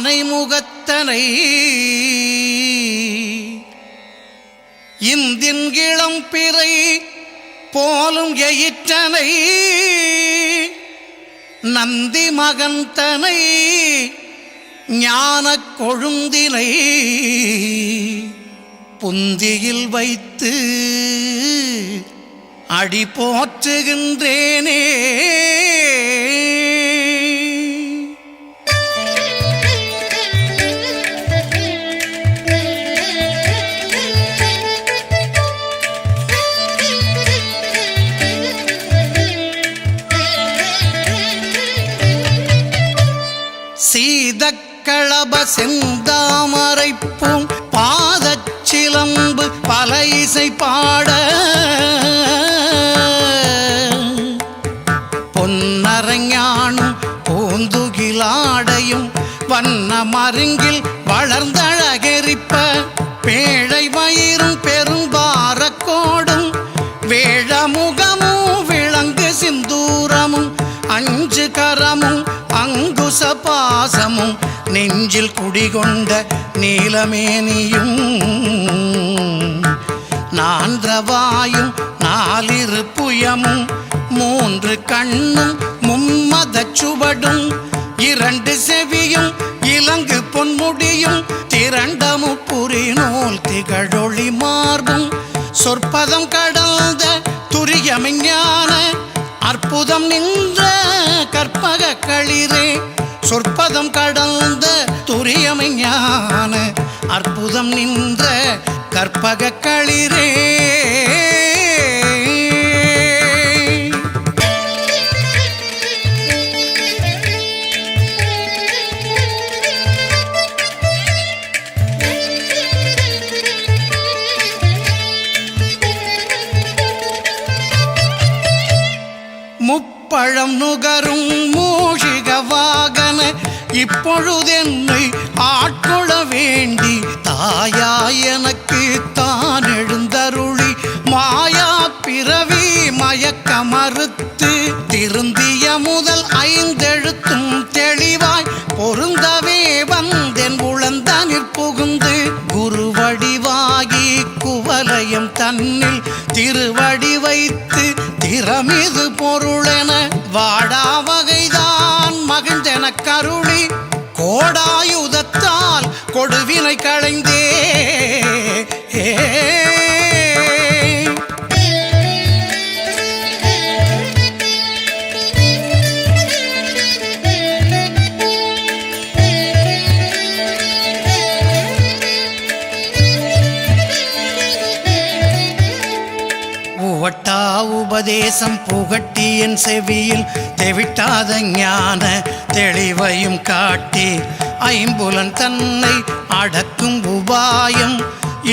ஆனை முகத்தனை இந்தின் இளம் பிறை போலும் எயிற்றனை நந்தி மகந்தனை ஞானக் கொழுந்தினை புந்தியில் வைத்து அடி போற்றுகின்றேனே. சீதக்களப செந்தாமரைப்பூம் பாதச்சிலம்பு பல இசை பாட பொன்னரஞானும் பூந்துகிலாடையும் வண்ண மருங்கில் வளர்ந்தழகெரிப்ப பேழை வயிறும் பெரும்பாரக்கோடும் வேழமுகமும் விளங்கு சிந்தூரமும் அஞ்சு கரமும் அங்குச பாசமும் நெஞ்சில் குடிகொண்ட நீலமேனியும் நான்றவாயும் நாலிரு புயமும் மூன்று கண்ணும் மும்மதச் சுவடும் இரண்டு செவியும் இலங்கு பொன்முடியும் திரண்ட முப்புரி நூல் திகழொளி மார்பும் சொற்பதம் கடந்த துரியமெஞ்ஞான அற்புதம் நின்ற கற்பக களிரே சொற்பதம் கடந்த துரியமெஞ்ஞான அற்புதம் நின்ற கற்பக களிரே. முப்பழம் நுகரும் மூஷிக வாகன இப்பொழுதென்னை ஆட்கொள்ள வேண்டி தாயாய் எனக்கு தான் எழுந்தருளி மாயா பிறவி மயக்க மறுத்து திருந்திய முதல் ஐந்தெழுத்தும் தெளிவாய் பொருந்தவே வந்தென் உளந்தனிற் புகுந்து குருவடிவாகி குவலயம் தன்னில் திருவடி வைத்து திறமிது பொருளென வாடா வகைதான் மகிழ்ந்தென கருளி கோடாயுதத்தால் கொடுவினை களைந்தே. உவட்டா உபதேசம் புகட்டி என் செவியில் தெவிட்டாத ஞான தெளிவையும் காட்டி ஐம்புலன் தன்னை அடக்கும் உபாயம்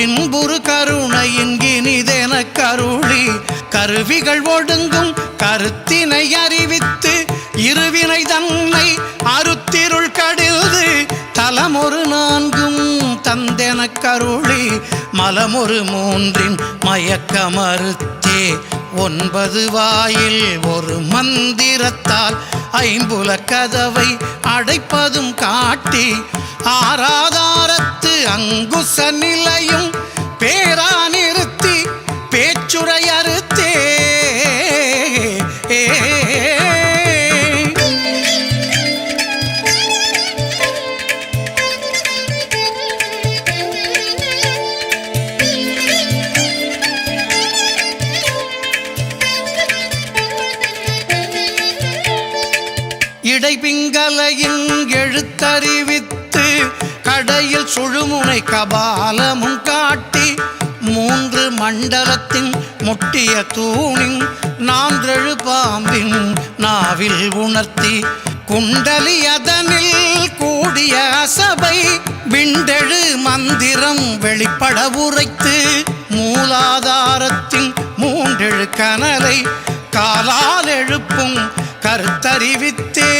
இன்புறு கருணையின் இனிதென கருளி கருவிகள் ஒடுங்கும் கருத்தினை அறிவித்து இருவினை தன்னை அருத்திருள் கடில்து தலமொரு நான்கும் தந்தென கருளி மலமொரு மூன்றின் மயக்க மறுத்தே 9 வாயில் ஒரு மந்திரத்தால் ஐம்புல கதவை அடைப்பதும் காட்டி ஆராதாரத்து அங்குச நிலையும் பேரா நிறுத்தி பேச்சுரை அறுத்தே. இடைபிங்கலையின் எழுத்தறிவித்து கடையில் சுழுமுனை கபாலமும் காட்டி 3 மண்டலத்தின் முட்டிய தூணின் 4 பாம்பின் நாவில் உணர்த்தி குண்டலி அதனில் கூடிய அசபை விண்டெழு மந்திரம் வெளிப்பட உரைத்து மூலாதாரத்தின் 3 கனலை காலால் எழுப்பும் கருத்தறிவித்தே.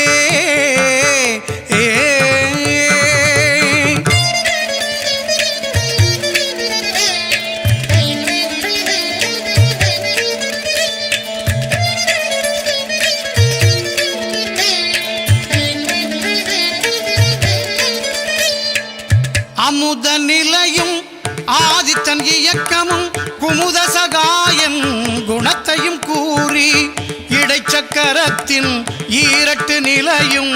அமுத நிலையும் ஆதித்தன் இயக்கமும் குமுத சகாயன் குணத்தையும் கூறி இடைச்சக்கரத்தின் ஈரட்டு நிலையும்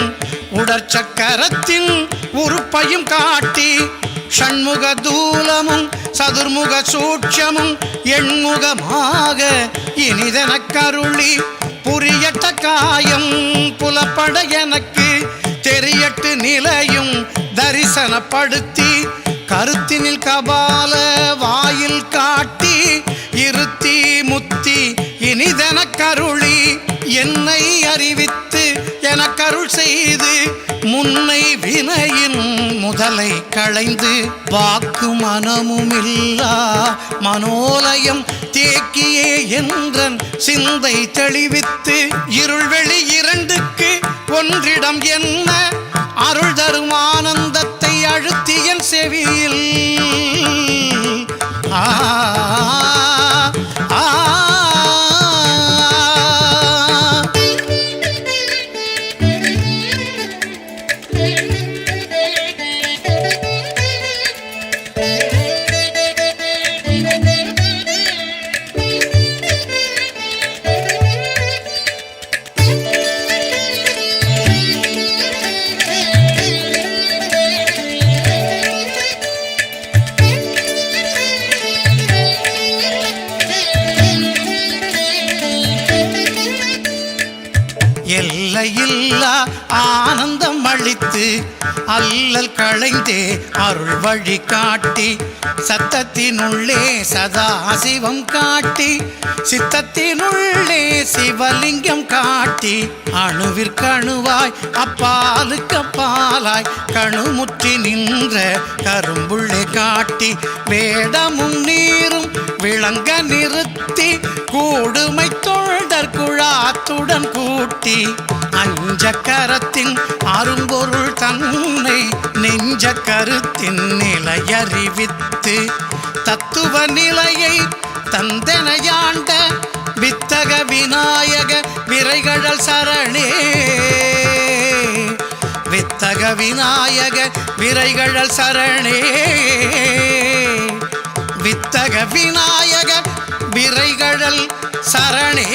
உடற்சக்கரத்தின் உறுப்பையும் காட்டி ஷண்முக தூலமும் சதுர்முக சூட்சமும் எண்முகமாக இனிதெனக் கருளி புரியட்ட காயம் புலப்பட எனக்கு தெரியட்டு நிலையும் தரிசனப்படுத்தி கருத்தினில் கபால வாயில் காட்டி இருத்தி முத்தி இனிதெனக் கருளி என்னை அறிவித்து எனக்கருள் செய்து முன்னை வினையின் முதலை களைந்து வாக்கு மனமுமில்லா மனோலயம் தேக்கியே என்றன் சிந்தை தெளிவித்து இருள்வெளி இரண்டுக்கு ஒன்றிடம் என்ன அருள் தரும் ஆனந்தத்தை அழுத்தி என் செவியில் எல்லையில்லா ஆனந்தம் அளித்து அல்லல் களைந்தே அருள் வழி காட்டி சத்தத்தினுள்ளே சதாசிவம் காட்டி சித்தத்தினுள்ளே சிவலிங்கம் காட்டி அணுவிற்கணுவாய் அப்பாலுக்கு அப்பாலாய் கணுமுற்றி நின்ற கரும்புள்ளே காட்டி வேடமும் நீரும் விளங்க நிறுத்தி கூடுமை தொண்டர் குழாத்துடன் கூட்டி அஞ்சக்கரத்தின் அரும்பொருள் தன்னை நெஞ்ச கருத்தின் நிலையறிவித்து தத்துவ நிலையை தந்தனையாண்ட வித்தக விநாயக விரைகழல் சரணே வித்தக விநாயக விரைகழல் சரணே வித்தக விநாயக விரைகழல் சரணே